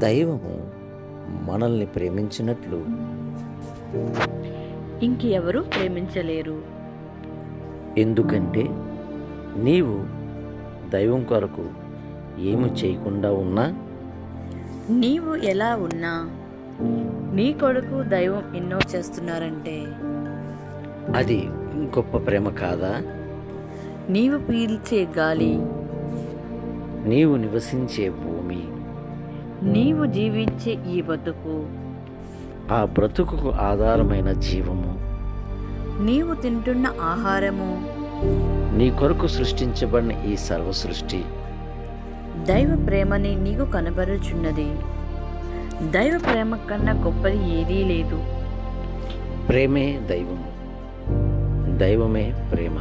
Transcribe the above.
దైవము మనల్ని ప్రేమించినట్లు ఇంకెవరూ ప్రేమించలేరు. ఎందుకంటే నీవు దైవం కొరకు ఏమి చేయకుండా ఉన్నా నీవు ఎలా ఉన్నా నీ కొడుకు దైవం ఎన్నో చేస్తున్నారంటే అది గొప్ప ప్రేమ కాదా? నీవు పీల్చే గాలి, నీవు నివసించే భూమి, నీవు జీవించే ఈ బతుకు, ఆ బ్రతుకుకు ఆధారమైన జీవము, నీవు తింటున్న ఆహారము, నీ కొరకు సృష్టించబడిన ఈ సర్వ సృష్టి దైవ ప్రేమని నీకు కనబరుచున్నది. దైవ ప్రేమ కన్నా గొప్పది ఏదీ లేదు. ప్రేమే దైవము, దైవమే ప్రేమ.